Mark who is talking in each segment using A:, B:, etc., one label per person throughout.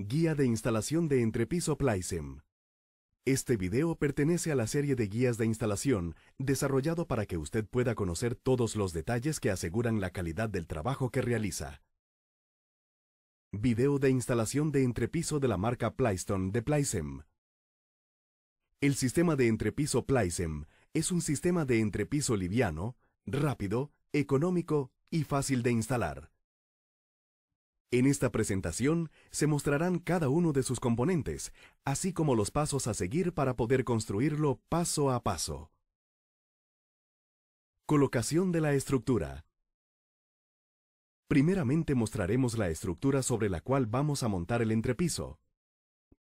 A: Guía de instalación de entrepiso Plaisem. Este video pertenece a la serie de guías de instalación desarrollado para que usted pueda conocer todos los detalles que aseguran la calidad del trabajo que realiza. Video de instalación de entrepiso de la marca Plaiston de Plaisem. El sistema de entrepiso Plaisem es un sistema de entrepiso liviano, rápido, económico y fácil de instalar. En esta presentación se mostrarán cada uno de sus componentes, así como los pasos a seguir para poder construirlo paso a paso. Colocación de la estructura. Primeramente mostraremos la estructura sobre la cual vamos a montar el entrepiso.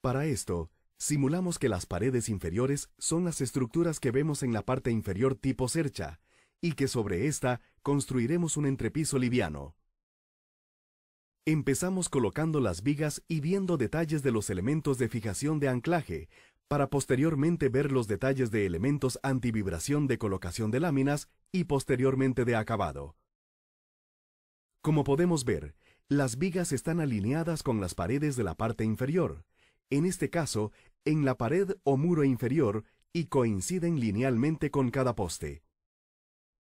A: Para esto, simulamos que las paredes inferiores son las estructuras que vemos en la parte inferior tipo cercha, y que sobre esta construiremos un entrepiso liviano. Empezamos colocando las vigas y viendo detalles de los elementos de fijación de anclaje, para posteriormente ver los detalles de elementos antivibración de colocación de láminas y posteriormente de acabado. Como podemos ver, las vigas están alineadas con las paredes de la parte inferior, en este caso, en la pared o muro inferior, y coinciden linealmente con cada poste.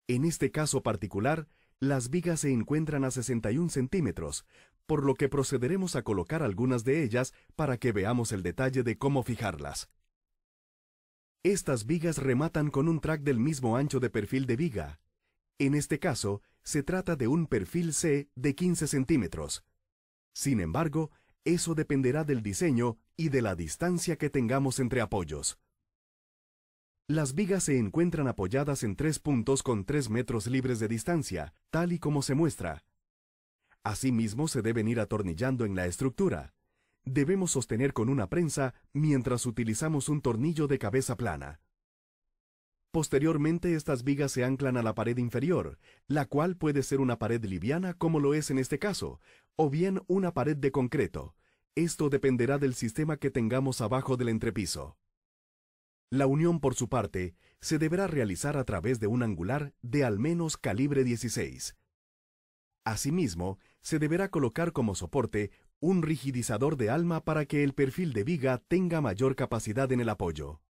A: En este caso particular, las vigas se encuentran a 61 centímetros, por lo que procederemos a colocar algunas de ellas para que veamos el detalle de cómo fijarlas. Estas vigas rematan con un track del mismo ancho de perfil de viga. En este caso, se trata de un perfil C de 15 centímetros. Sin embargo, eso dependerá del diseño y de la distancia que tengamos entre apoyos. Las vigas se encuentran apoyadas en 3 puntos con 3 metros libres de distancia, tal y como se muestra. Asimismo, se deben ir atornillando en la estructura. Debemos sostener con una prensa mientras utilizamos un tornillo de cabeza plana. Posteriormente, estas vigas se anclan a la pared inferior, la cual puede ser una pared liviana como lo es en este caso, o bien una pared de concreto. Esto dependerá del sistema que tengamos abajo del entrepiso. La unión, por su parte, se deberá realizar a través de un angular de al menos calibre 16. Asimismo, se deberá colocar como soporte un rigidizador de alma para que el perfil de viga tenga mayor capacidad en el apoyo.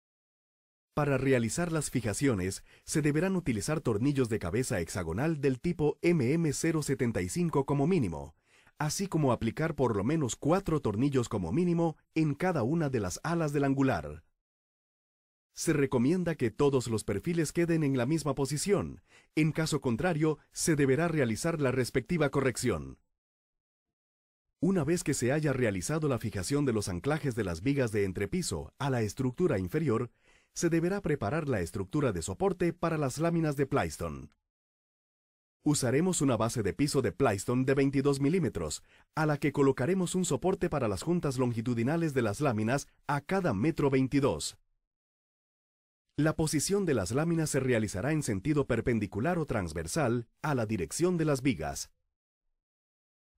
A: Para realizar las fijaciones, se deberán utilizar tornillos de cabeza hexagonal del tipo MM075 como mínimo, así como aplicar por lo menos 4 tornillos como mínimo en cada una de las alas del angular. Se recomienda que todos los perfiles queden en la misma posición. En caso contrario, se deberá realizar la respectiva corrección. Una vez que se haya realizado la fijación de los anclajes de las vigas de entrepiso a la estructura inferior, se deberá preparar la estructura de soporte para las láminas de Plaiston. Usaremos una base de piso de Plaiston de 22 milímetros, a la que colocaremos un soporte para las juntas longitudinales de las láminas a cada 1,22 m. La posición de las láminas se realizará en sentido perpendicular o transversal a la dirección de las vigas.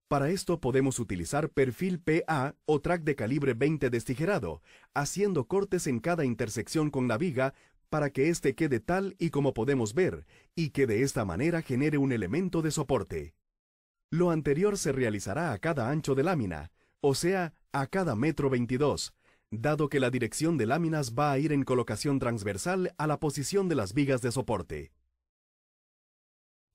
A: Para esto podemos utilizar perfil PA o track de calibre 20 destijerado, haciendo cortes en cada intersección con la viga para que éste quede tal y como podemos ver, y que de esta manera genere un elemento de soporte. Lo anterior se realizará a cada ancho de lámina, o sea, a cada 1,22 m, dado que la dirección de láminas va a ir en colocación transversal a la posición de las vigas de soporte.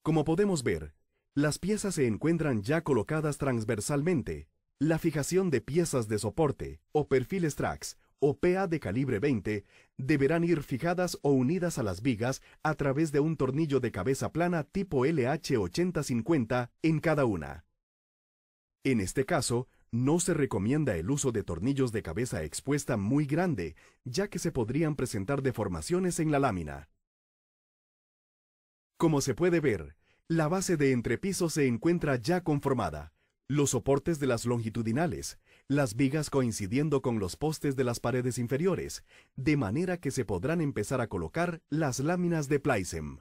A: Como podemos ver, las piezas se encuentran ya colocadas transversalmente. La fijación de piezas de soporte, o perfiles tracks, o PA de calibre 20, deberán ir fijadas o unidas a las vigas a través de un tornillo de cabeza plana tipo LH8050 en cada una. En este caso, no se recomienda el uso de tornillos de cabeza expuesta muy grande, ya que se podrían presentar deformaciones en la lámina. Como se puede ver, la base de entrepiso se encuentra ya conformada, los soportes de las longitudinales, las vigas coincidiendo con los postes de las paredes inferiores, de manera que se podrán empezar a colocar las láminas de Plaisem.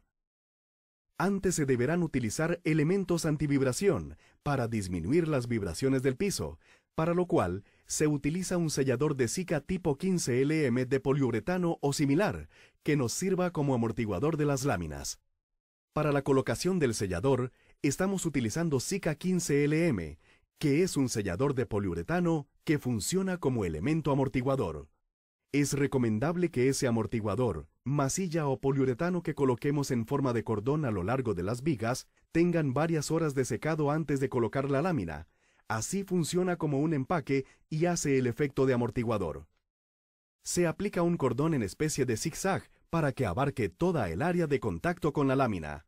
A: Antes se deberán utilizar elementos antivibración para disminuir las vibraciones del piso, para lo cual se utiliza un sellador de Sika tipo 15LM de poliuretano o similar, que nos sirva como amortiguador de las láminas. Para la colocación del sellador, estamos utilizando Sika 15LM, que es un sellador de poliuretano que funciona como elemento amortiguador. Es recomendable que ese amortiguador, masilla o poliuretano que coloquemos en forma de cordón a lo largo de las vigas, tengan varias horas de secado antes de colocar la lámina. Así funciona como un empaque y hace el efecto de amortiguador. Se aplica un cordón en especie de zigzag para que abarque toda el área de contacto con la lámina.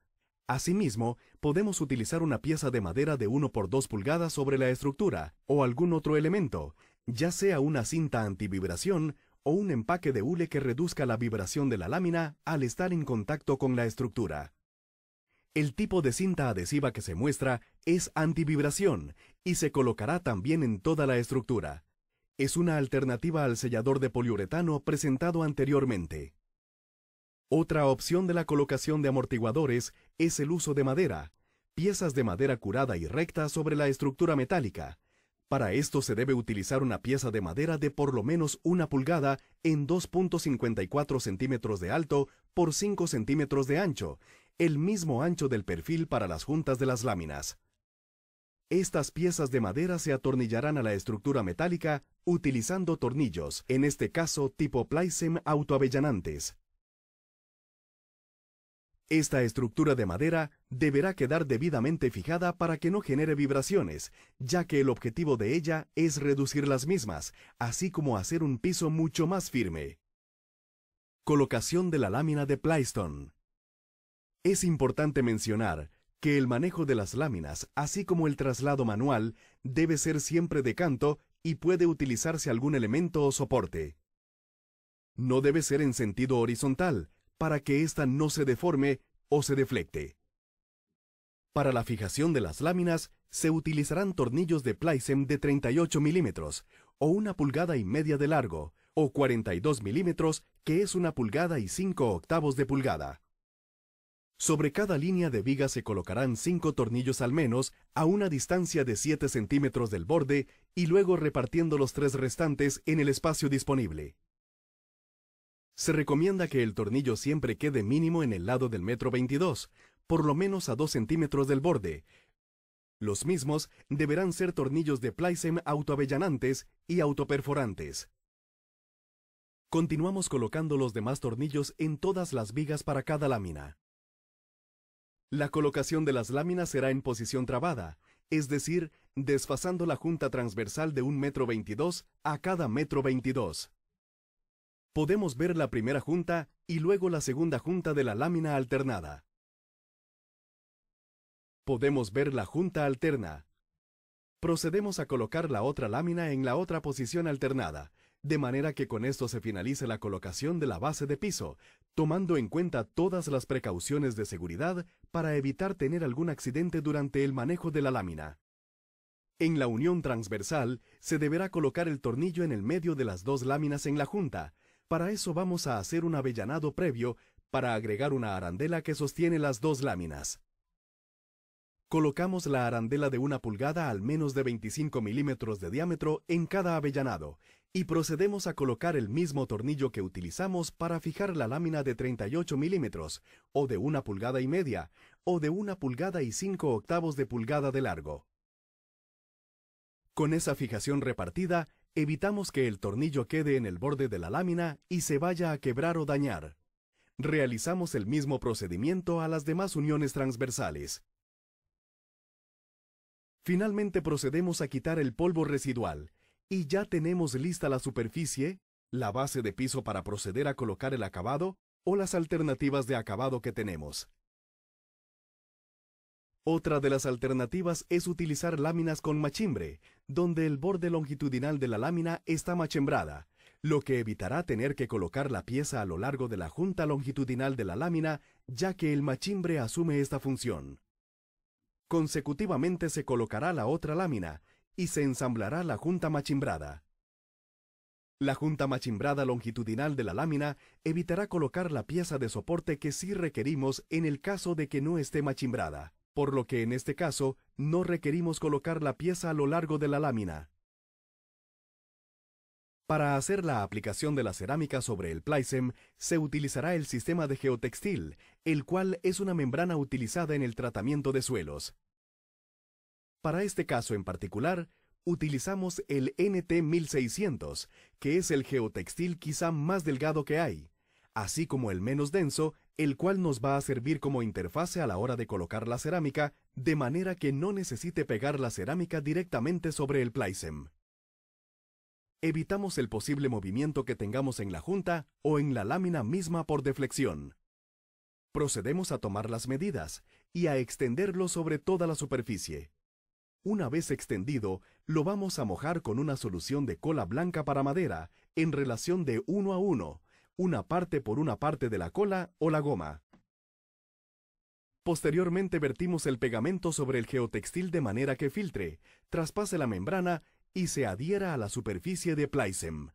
A: Asimismo, podemos utilizar una pieza de madera de 1 por 2 pulgadas sobre la estructura o algún otro elemento, ya sea una cinta antivibración o un empaque de hule que reduzca la vibración de la lámina al estar en contacto con la estructura. El tipo de cinta adhesiva que se muestra es antivibración y se colocará también en toda la estructura. Es una alternativa al sellador de poliuretano presentado anteriormente. Otra opción de la colocación de amortiguadores es el uso de madera, piezas de madera curada y recta sobre la estructura metálica. Para esto se debe utilizar una pieza de madera de por lo menos 1 pulgada en 2.54 centímetros de alto por 5 centímetros de ancho, el mismo ancho del perfil para las juntas de las láminas. Estas piezas de madera se atornillarán a la estructura metálica utilizando tornillos, en este caso tipo Plaisem autoavellanantes. Esta estructura de madera deberá quedar debidamente fijada para que no genere vibraciones, ya que el objetivo de ella es reducir las mismas, así como hacer un piso mucho más firme. Colocación de la lámina de Plyston. Es importante mencionar que el manejo de las láminas, así como el traslado manual, debe ser siempre de canto y puede utilizarse algún elemento o soporte. No debe ser en sentido horizontal, para que ésta no se deforme o se deflecte. Para la fijación de las láminas, se utilizarán tornillos de Plaisem de 38 milímetros, o 1,5 pulgadas de largo, o 42 milímetros, que es 1 pulgada y 5 octavos de pulgada. Sobre cada línea de viga se colocarán 5 tornillos al menos, a una distancia de 7 centímetros del borde, y luego repartiendo los 3 restantes en el espacio disponible. Se recomienda que el tornillo siempre quede mínimo en el lado del metro 22, por lo menos a 2 centímetros del borde. Los mismos deberán ser tornillos de Plaisem autoavellanantes y autoperforantes. Continuamos colocando los demás tornillos en todas las vigas para cada lámina. La colocación de las láminas será en posición trabada, es decir, desfasando la junta transversal de 1,22 m a cada 1,22 m. Podemos ver la primera junta y luego la segunda junta de la lámina alternada. Podemos ver la junta alterna. Procedemos a colocar la otra lámina en la otra posición alternada, de manera que con esto se finalice la colocación de la base de piso, tomando en cuenta todas las precauciones de seguridad para evitar tener algún accidente durante el manejo de la lámina. En la unión transversal se deberá colocar el tornillo en el medio de las 2 láminas en la junta. Para eso vamos a hacer un avellanado previo para agregar una arandela que sostiene las 2 láminas. Colocamos la arandela de 1 pulgada al menos de 25 milímetros de diámetro en cada avellanado y procedemos a colocar el mismo tornillo que utilizamos para fijar la lámina de 38 milímetros o de 1,5 pulgadas o de 1 pulgada y 5 octavos de pulgada de largo. Con esa fijación repartida, evitamos que el tornillo quede en el borde de la lámina y se vaya a quebrar o dañar. Realizamos el mismo procedimiento a las demás uniones transversales. Finalmente procedemos a quitar el polvo residual y ya tenemos lista la superficie, la base de piso para proceder a colocar el acabado o las alternativas de acabado que tenemos. Otra de las alternativas es utilizar láminas con machimbre, donde el borde longitudinal de la lámina está machembrada, lo que evitará tener que colocar la pieza a lo largo de la junta longitudinal de la lámina, ya que el machimbre asume esta función. Consecutivamente se colocará la otra lámina y se ensamblará la junta machimbrada. La junta machimbrada longitudinal de la lámina evitará colocar la pieza de soporte que sí requerimos en el caso de que no esté machimbrada, por lo que en este caso no requerimos colocar la pieza a lo largo de la lámina. Para hacer la aplicación de la cerámica sobre el Plaisem, se utilizará el sistema de geotextil, el cual es una membrana utilizada en el tratamiento de suelos. Para este caso en particular, utilizamos el NT1600, que es el geotextil quizá más delgado que hay, así como el menos denso, el cual nos va a servir como interfase a la hora de colocar la cerámica, de manera que no necesite pegar la cerámica directamente sobre el Plycem. Evitamos el posible movimiento que tengamos en la junta o en la lámina misma por deflexión. Procedemos a tomar las medidas y a extenderlo sobre toda la superficie. Una vez extendido, lo vamos a mojar con una solución de cola blanca para madera en relación de 1 a 1, una parte por una parte de la cola o la goma. Posteriormente vertimos el pegamento sobre el geotextil de manera que filtre, traspase la membrana y se adhiera a la superficie de Plycem.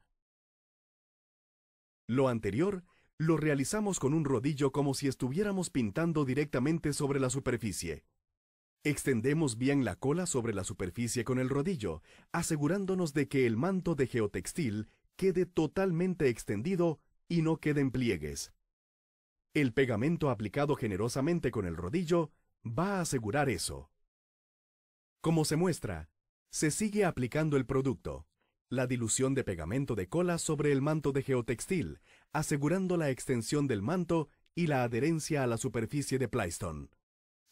A: Lo anterior lo realizamos con un rodillo como si estuviéramos pintando directamente sobre la superficie. Extendemos bien la cola sobre la superficie con el rodillo, asegurándonos de que el manto de geotextil quede totalmente extendido y no queden pliegues. El pegamento aplicado generosamente con el rodillo va a asegurar eso. Como se muestra, se sigue aplicando el producto, la dilución de pegamento de cola sobre el manto de geotextil, asegurando la extensión del manto y la adherencia a la superficie de Plystone.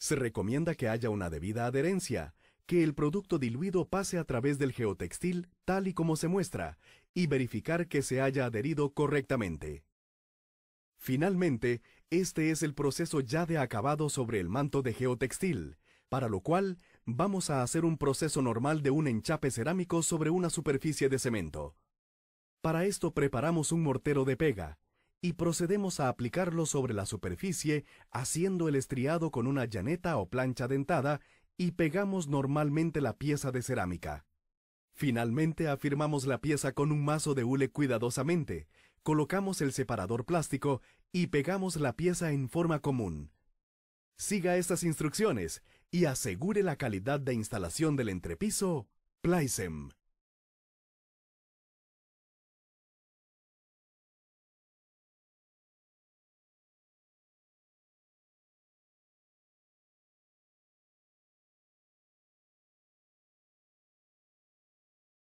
A: Se recomienda que haya una debida adherencia, que el producto diluido pase a través del geotextil tal y como se muestra, y verificar que se haya adherido correctamente. Finalmente, este es el proceso ya de acabado sobre el manto de geotextil, para lo cual vamos a hacer un proceso normal de un enchape cerámico sobre una superficie de cemento. Para esto preparamos un mortero de pega, y procedemos a aplicarlo sobre la superficie haciendo el estriado con una llaneta o plancha dentada y pegamos normalmente la pieza de cerámica. Finalmente afirmamos la pieza con un mazo de hule cuidadosamente, colocamos el separador plástico y pegamos la pieza en forma común. Siga estas instrucciones y asegure la calidad de instalación del entrepiso Plycem.